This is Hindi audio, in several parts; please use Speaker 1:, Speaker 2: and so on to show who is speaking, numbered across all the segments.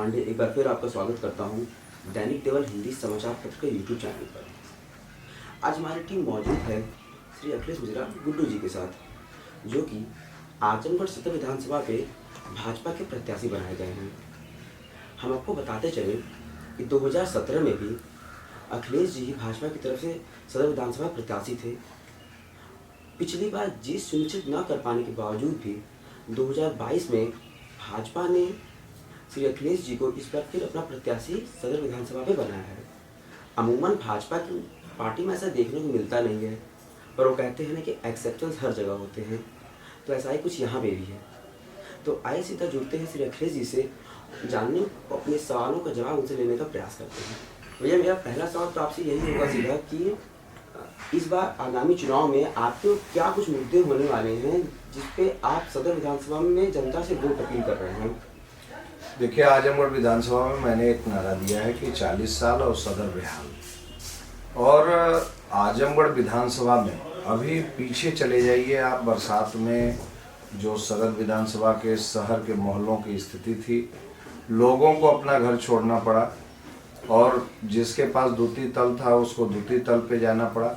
Speaker 1: पांडे एक बार फिर आपका स्वागत करता हूं दैनिक देवल हिंदी समाचार पत्र के यूट्यूब चैनल पर। आज हमारी टीम मौजूद है श्री अखिलेश मिश्रा गुड्डू जी के साथ, जो कि आजमगढ़ सदर विधानसभा पे भाजपा के प्रत्याशी बनाए गए हैं। हम आपको बताते चले कि 2017 में भी अखिलेश जी भाजपा की तरफ से सदर विधानसभा प्रत्याशी थे। पिछली बार जीत सुनिश्चित न कर पाने के बावजूद भी 2022 में भाजपा ने श्री अखिलेश जी को इस बार फिर अपना प्रत्याशी सदर विधानसभा में बनाया है। अमूमन भाजपा की पार्टी में ऐसा देखने को मिलता नहीं है, पर वो कहते हैं ना कि एक्सेप्टेंस हर जगह होते हैं, तो ऐसा ही कुछ यहाँ पे भी है। तो आइए सीधा जुड़ते हैं श्री अखिलेश जी से, जानने अपने सवालों का जवाब उनसे लेने का प्रयास करते हैं। भैया, मेरा पहला सवाल तो आपसे यही होगा सीधा कि इस बार आगामी चुनाव में आपके क्या कुछ मुद्दे होने वाले हैं जिसपे आप सदर विधानसभा में जनता से वोट अपील कर रहे हैं?
Speaker 2: देखिए, आजमगढ़ विधानसभा में मैंने एक नारा दिया है कि 40 साल और सदर बेहाल। और आजमगढ़ विधानसभा में अभी पीछे चले जाइए आप, बरसात में जो सदर विधानसभा के शहर के मोहल्लों की स्थिति थी, लोगों को अपना घर छोड़ना पड़ा और जिसके पास द्वितीय तल था उसको द्वितीय तल पे जाना पड़ा।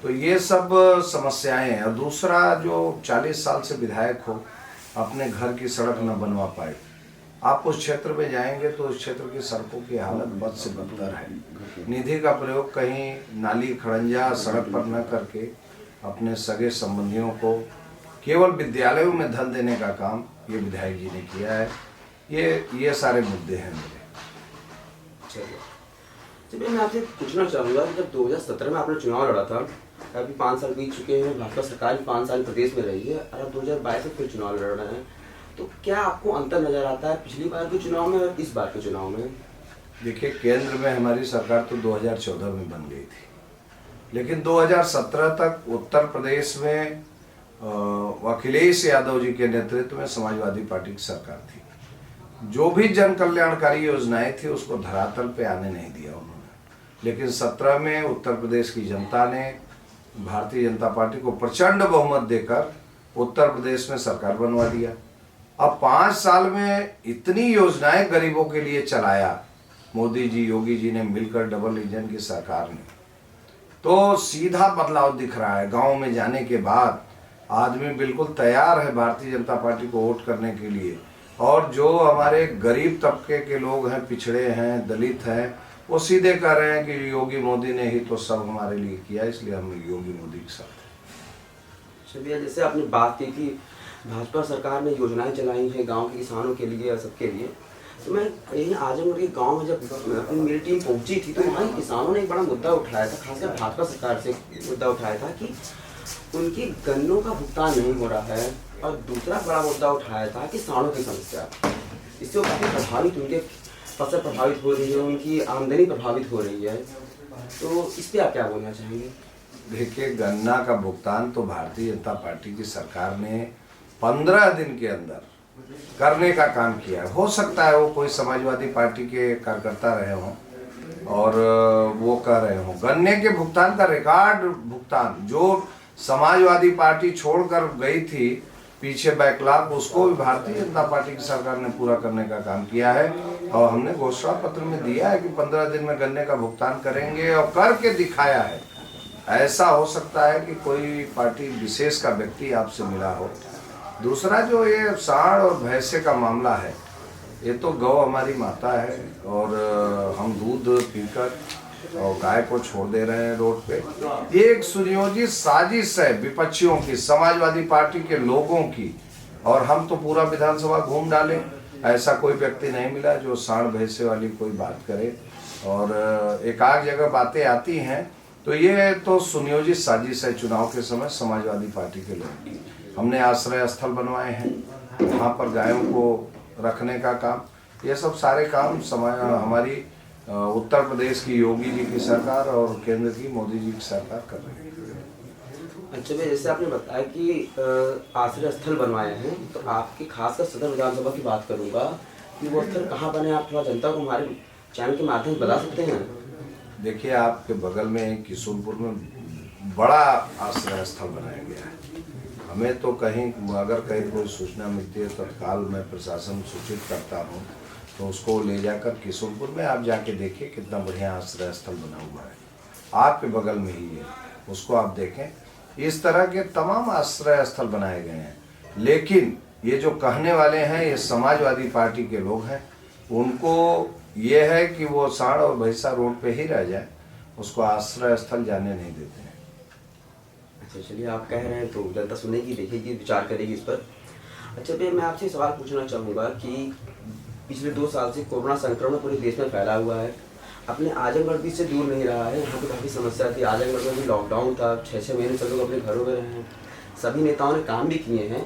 Speaker 2: तो ये सब समस्याएं हैं। और दूसरा, जो 40 साल से विधायक हो, अपने घर की सड़क न बनवा पाए। आप उस क्षेत्र में जाएंगे तो उस क्षेत्र की सड़कों की हालत बद से बदतर है। निधि का प्रयोग कहीं नाली खड़ंजा सड़क पर न करके अपने सगे संबंधियों को केवल विद्यालयों में धन देने का काम ये विधायक जी ने किया है। ये सारे मुद्दे हैं मेरे।
Speaker 1: चलिए, मैं आपसे पूछना चाहूँगा कि जब 2017 में आपने चुनाव लड़ा था, अभी 5 साल बीत चुके हैं, भाजपा सरकार भी 5 साल प्रदेश में रही है और अब 2022 में फिर चुनाव लड़ रहे हैं, तो क्या आपको अंतर नजर आता है पिछली बार के चुनाव में और इस बार के चुनाव में?
Speaker 2: देखिए, केंद्र में हमारी सरकार तो 2014 में बन गई थी, लेकिन 2017 तक उत्तर प्रदेश में अखिलेश यादव जी के नेतृत्व में समाजवादी पार्टी की सरकार थी। जो भी जन कल्याणकारी योजनाएं थी उसको धरातल पे आने नहीं दिया उन्होंने। लेकिन 17 में उत्तर प्रदेश की जनता ने भारतीय जनता पार्टी को प्रचंड बहुमत देकर उत्तर प्रदेश में सरकार बनवा दिया। अब 5 साल में इतनी योजनाएं गरीबों के लिए चलाया मोदी जी, योगी जी ने मिलकर, डबल इंजन की सरकार ने, तो सीधा बदलाव दिख रहा है। गांव में जाने के बाद आदमी बिल्कुल तैयार है भारतीय जनता पार्टी को वोट करने के लिए। और जो हमारे गरीब तबके के लोग हैं, पिछड़े हैं, दलित हैं, वो सीधे कह रहे हैं कि योगी मोदी ने ही तो सब हमारे लिए किया, इसलिए हम योगी मोदी के साथ हैं।
Speaker 1: चलिए, जैसे आपने बात की कि भाजपा सरकार ने योजनाएं चलाई हैं गांव के किसानों के लिए और सबके लिए, तो मैं यही आजमगढ़ के गांव में जब अपनी मेरी टीम पहुंची थी तो वहाँ किसानों ने एक बड़ा मुद्दा उठाया था, खासकर भाजपा सरकार से मुद्दा उठाया था कि उनकी गन्नों का भुगतान नहीं हो रहा है। और दूसरा बड़ा मुद्दा उठाया था कि सांडों की समस्या, इससे वो काफ़ी प्रभावित, उनके फसल प्रभावित हो रही है, उनकी आमदनी प्रभावित हो रही है। तो इस पर आप क्या बोलना चाहेंगे?
Speaker 2: देखिए, गन्ना का भुगतान तो भारतीय जनता पार्टी की सरकार ने 15 दिन के अंदर करने का काम किया है। हो सकता है वो कोई समाजवादी पार्टी के कार्यकर्ता रहे हों और वो कह रहे हों। गन्ने के भुगतान का रिकॉर्ड भुगतान जो समाजवादी पार्टी छोड़कर गई थी पीछे बैकलॉग, उसको भी भारतीय जनता पार्टी की सरकार ने पूरा करने का काम किया है। और हमने घोषणा पत्र में दिया है कि 15 दिन में गन्ने का भुगतान करेंगे और करके दिखाया है। ऐसा हो सकता है कि कोई पार्टी विशेष का व्यक्ति आपसे मिला हो। दूसरा, जो ये सांड और भैंसे का मामला है, ये तो गौ हमारी माता है और हम दूध पीकर और गाय को छोड़ दे रहे हैं रोड पे। ये एक सुनियोजित साजिश है विपक्षियों की, समाजवादी पार्टी के लोगों की। और हम तो पूरा विधानसभा घूम डाले, ऐसा कोई व्यक्ति नहीं मिला जो सांड भैंसे वाली कोई बात करे। और एक आध जगह बातें आती हैं, तो ये तो सुनियोजित साजिश है चुनाव के समय समाजवादी पार्टी के लोगों की। हमने आश्रय स्थल बनवाए हैं, वहाँ पर गायों को रखने का काम, ये सब सारे काम हमारी उत्तर प्रदेश की योगी जी की सरकार और केंद्र की मोदी जी की सरकार कर रही है।
Speaker 1: अच्छा भाई, जैसे आपने बताया कि आश्रय स्थल बनवाए हैं, तो आपकी खासकर सदर विधानसभा की बात करूंगा कि वो स्थल कहाँ बने, आप थोड़ा जनता को हमारे चैनल के माध्यम से बता सकते हैं?
Speaker 2: देखिए, आपके बगल में किशुनपुर में बड़ा आश्रय स्थल बनाया गया है। हमें तो कहीं अगर कहीं कोई सूचना मिलती है तत्काल मैं प्रशासन सूचित करता हूँ तो उसको ले जाकर किशोरपुर में आप जाके देखिए कितना बढ़िया आश्रय स्थल बना हुआ है, आपके बगल में ही है, उसको आप देखें। इस तरह के तमाम आश्रय स्थल बनाए गए हैं। लेकिन ये जो कहने वाले हैं ये समाजवादी पार्टी के लोग हैं, उनको ये है कि वो सांड और भैंसा रोड पे ही रह जाए, उसको आश्रय स्थल जाने नहीं देते हैं।
Speaker 1: अच्छा चलिए, आप कह रहे हैं तो जनता सुनेगी, देखेगी, विचार करेगी इस पर। अच्छा भैया, मैं आपसे सवाल पूछना चाहूँगा कि पिछले 2 साल से कोरोना संक्रमण पूरे देश में फैला हुआ है। अपने आजमगढ़ भी इससे दूर नहीं रहा है। यहाँ पे काफ़ी समस्या थी, आजमगढ़ में भी लॉकडाउन था, 6-6 महीने सब लोग अपने घरों में रहे हैं। सभी नेताओं ने काम भी किए हैं।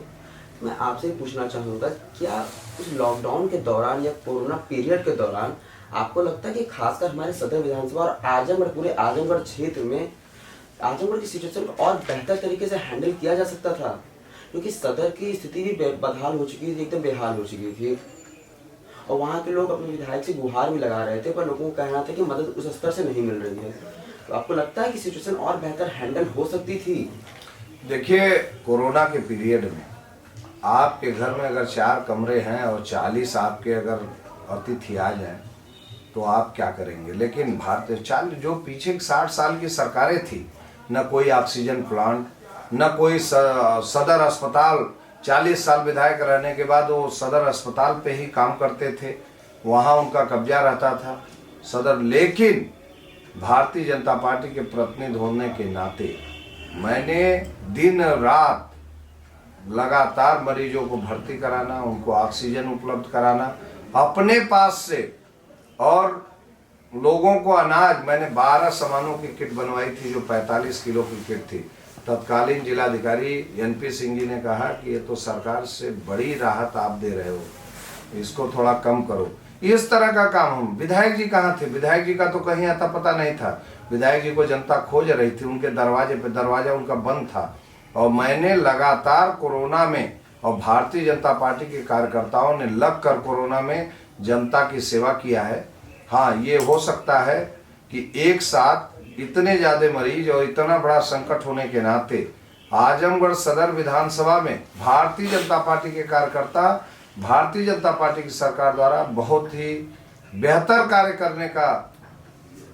Speaker 1: मैं आपसे पूछना चाहूँगा, क्या उस लॉकडाउन के दौरान या कोरोना पीरियड के दौरान आपको लगता है कि खासकर हमारे सदर विधानसभा और आजमगढ़, पूरे आजमगढ़ क्षेत्र में आजमगढ़ की सिचुएशन को और बेहतर तरीके से हैंडल किया जा सकता था? क्योंकि सदर की स्थिति भी बदहाल हो चुकी थी, एकदम बेहाल हो चुकी थी, और वहाँ के लोग अपने विधायक से गुहार भी लगा रहे थे, पर लोगों को कहना था कि मदद उस स्तर से नहीं मिल रही है। तो आपको लगता है कि सिचुएशन और बेहतर हैंडल हो सकती थी?
Speaker 2: देखिए, कोरोना के पीरियड में आपके घर में अगर 4 कमरे हैं और 40 आपके अगर अतिथि आ जाएं तो आप क्या करेंगे? लेकिन भारतीय जो पीछे 60 साल की सरकारें थी, न कोई ऑक्सीजन प्लांट, न कोई सदर अस्पताल, 40 साल विधायक रहने के बाद वो सदर अस्पताल पे ही काम करते थे, वहाँ उनका कब्जा रहता था सदर। लेकिन भारतीय जनता पार्टी के प्रतिनिधि होने के नाते मैंने दिन रात लगातार मरीजों को भर्ती कराना, उनको ऑक्सीजन उपलब्ध कराना अपने पास से, और लोगों को अनाज, मैंने 12 सामानों की किट बनवाई थी जो 45 किलो की किट थी। तत्कालीन जिलाधिकारी NP सिंह जी ने कहा कि ये तो सरकार से बड़ी राहत आप दे रहे हो, इसको थोड़ा कम करो। इस तरह का काम हम, विधायक जी कहाँ थे? विधायक जी का तो कहीं आता पता नहीं था। विधायक जी को जनता खोज रही थी, उनके दरवाजे पे, दरवाजा उनका बंद था। और मैंने लगातार कोरोना में, और भारतीय जनता पार्टी के कार्यकर्ताओं ने लग कर कोरोना में जनता की सेवा किया है। हाँ, ये हो सकता है कि एक साथ इतने ज्यादा मरीज और इतना बड़ा संकट होने के नाते आजमगढ़ सदर विधानसभा में भारतीय जनता पार्टी के कार्यकर्ता, भारतीय जनता पार्टी की सरकार द्वारा बहुत ही बेहतर कार्य करने का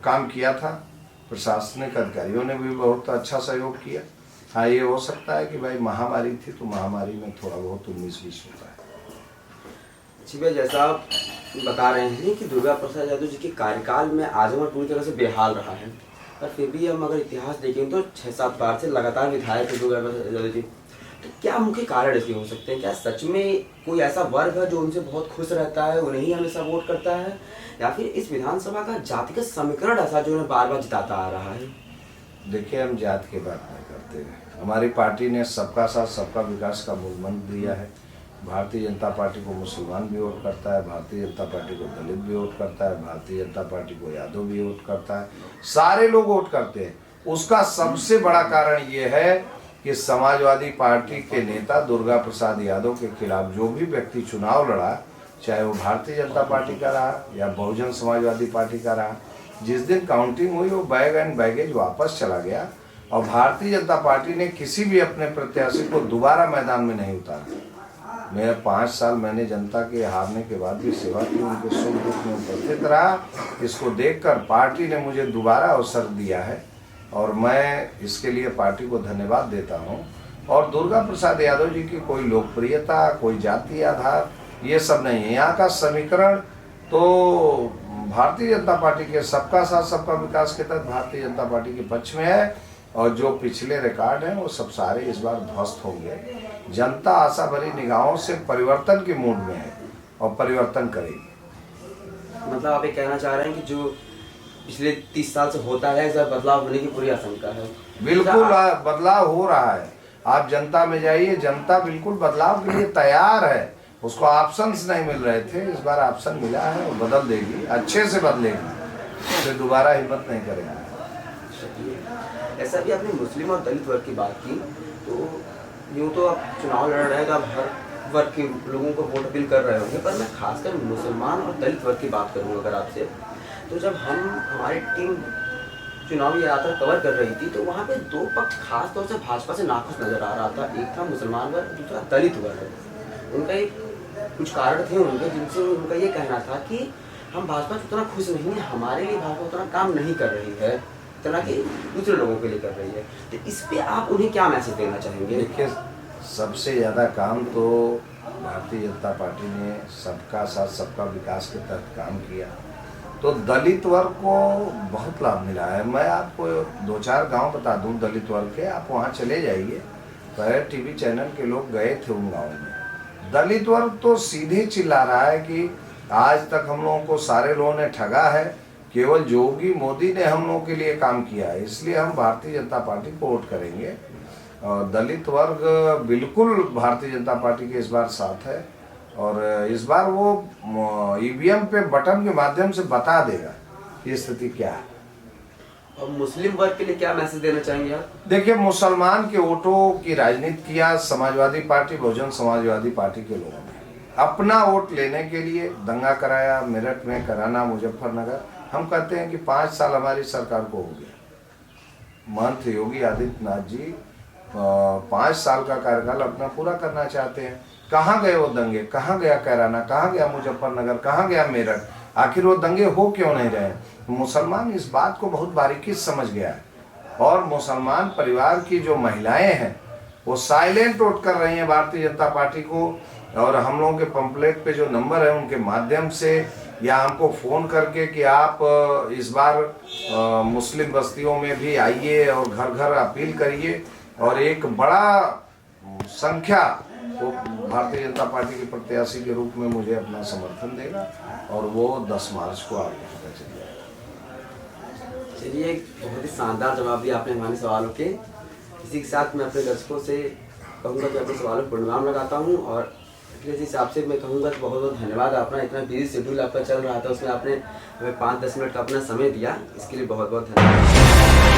Speaker 2: काम किया था। प्रशासनिक अधिकारियों ने भी बहुत अच्छा सहयोग किया। हाँ, ये हो सकता है कि भाई महामारी थी तो महामारी में थोड़ा बहुत 19-20 होता है।
Speaker 1: जी भैया, जैसा आप बता रहे हैं कि दुर्गा प्रसाद यादव जी के कार्यकाल में आजमगढ़ पूरी तरह से बेहाल रहा है, पर फिर भी हम अगर इतिहास देखें तो 6-7 बार से लगातार विधायक थे दुर्गा प्रसाद यादव जी। तो क्या मुख्य कारण इसके हो सकते हैं? क्या सच में कोई ऐसा वर्ग है जो उनसे बहुत खुश रहता है, उन्हें ही हमेशा वोट करता है, या फिर इस विधानसभा का जातिगत समीकरण ऐसा जो उन्हें बार बार जिताता आ रहा है?
Speaker 2: देखिए, हम जात की बात नहीं करते हैं। हमारी पार्टी ने सबका साथ सबका विकास का मूल मंत्र दिया है। भारतीय जनता पार्टी को मुसलमान भी वोट करता है, भारतीय जनता पार्टी को दलित भी वोट करता है, भारतीय जनता पार्टी को यादव भी वोट करता है, सारे लोग वोट करते हैं। उसका सबसे बड़ा कारण ये है कि समाजवादी पार्टी के नेता दुर्गा प्रसाद यादव के खिलाफ जो भी व्यक्ति चुनाव लड़ा, चाहे वो भारतीय जनता पार्टी का रहा या बहुजन समाजवादी पार्टी का रहा, जिस दिन काउंटिंग हुई वो बैग एंड बैगेज वापस चला गया, और भारतीय जनता पार्टी ने किसी भी अपने प्रत्याशी को दोबारा मैदान में नहीं उतारा। मैं 5 साल मैंने जनता के हारने के बाद भी सेवा की, उनके सुख दुख में उपस्थित रहा। इसको देखकर पार्टी ने मुझे दोबारा अवसर दिया है और मैं इसके लिए पार्टी को धन्यवाद देता हूँ। और दुर्गा प्रसाद यादव जी की कोई लोकप्रियता, कोई जातीय आधार, ये सब नहीं है। यहाँ का समीकरण तो भारतीय जनता पार्टी के सबका साथ सबका विकास के तहत भारतीय जनता पार्टी के पक्ष में है, और जो पिछले रिकॉर्ड हैं वो सब सारे इस बार ध्वस्त होंगे। जनता आशा भरी निगाहों से परिवर्तन के मूड में है और परिवर्तन करेगी।
Speaker 1: मतलब आप ये कहना चाह रहे हैं कि जो पिछले 30 साल से होता है, इस बार बदलाव होने की पूरी आशंका है?
Speaker 2: बिल्कुल बदलाव हो रहा है। आप जनता में जाइए, जनता बिल्कुल बदलाव के लिए तैयार है। उसको ऑप्शंस नहीं मिल रहे थे, इस बार ऑप्शन मिला है, वो बदल देगी, अच्छे से बदलेगी, फिर दोबारा हिम्मत नहीं करेगी।
Speaker 1: ऐसा भी आपने मुस्लिम और दलित वर्ग की बात की, तो यूँ तो आप चुनाव लड़ रहे हैं तो आप हर वर्ग के लोगों को वोट अपील कर रहे होंगे, पर मैं खासकर मुसलमान और दलित वर्ग की बात करूँगा अगर आपसे, तो जब हमारी टीम चुनावी यात्रा कवर कर रही थी तो वहाँ पे 2 पक्ष खास तौर से भाजपा से नाखुश नजर आ रहा था। एक था मुसलमान वर्ग, दूसरा दलित वर्ग। उनका एक कुछ कारण थे उनके जिनसे उनका ये कहना था कि हम भाजपा से उतना खुश नहीं है, हमारे लिए भाजपा उतना काम नहीं कर रही है जितना कि दूसरे लोगों के लिए कर रही है। तो इस पे आप उन्हें क्या मैसेज देना चाहेंगे?
Speaker 2: देखिए, सबसे ज़्यादा काम तो भारतीय जनता पार्टी ने सबका साथ सबका विकास के तहत काम किया, तो दलित वर्ग को बहुत लाभ मिला है। मैं आपको 2-4 गांव बता दूं दलित वर्ग के, आप वहां चले जाइए। पहले टीवी चैनल के लोग गए थे उन गाँव में, दलित वर्ग तो सीधे चिल्ला रहा है कि आज तक हम लोगों को सारे लोगों ने ठगा है, केवल योगी मोदी ने हम लोगों के लिए काम किया है, इसलिए हम भारतीय जनता पार्टी को वोट करेंगे। और दलित वर्ग बिल्कुल भारतीय जनता पार्टी के इस बार साथ है, और इस बार वो ईवीएम पे बटन के माध्यम से बता देगा कि स्थिति क्या है।
Speaker 1: और मुस्लिम वर्ग के लिए क्या मैसेज देना चाहेंगे आप?
Speaker 2: देखिए, मुसलमान के वोटों की राजनीति किया समाजवादी पार्टी, बहुजन समाजवादी पार्टी के लोगों ने अपना वोट लेने के लिए दंगा कराया, मेरठ में कराना, मुजफ्फरनगर। हम कहते हैं कि 5 साल हमारी सरकार को हो गया, महंत योगी आदित्यनाथ जी 5 साल का कार्यकाल अपना पूरा करना चाहते हैं। कहाँ गए वो दंगे, कहाँ गया कैराना, कहाँ गया मुजफ्फरनगर, कहाँ गया मेरठ? आखिर वो दंगे हो क्यों नहीं रहे? मुसलमान इस बात को बहुत बारीकी से समझ गया है, और मुसलमान परिवार की जो महिलाएं हैं वो साइलेंट वोट कर रही हैं भारतीय जनता पार्टी को। और हम लोगों के पंपलेट पे जो नंबर है उनके माध्यम से, या हमको फ़ोन करके कि आप इस बार मुस्लिम बस्तियों में भी आइए और घर घर अपील करिए, और एक बड़ा संख्या वो भारतीय जनता पार्टी के प्रत्याशी के रूप में मुझे अपना समर्थन देगा, और वो 10 मार्च को आपको पता चल जाएगा।
Speaker 1: चलिए, बहुत ही शानदार जवाब दिया आपने हमारे सवालों के। इसी के साथ मैं अपने दर्शकों से कहूँगा कि अपने सवालों को परिणाम लगाता हूँ, और इस हिसाब से मैं कहूँगा कि बहुत बहुत धन्यवाद। अपना इतना बिजी शेड्यूल आपका चल रहा था, उसमें आपने हमें 5-10 मिनट का अपना समय दिया, इसके लिए बहुत बहुत धन्यवाद।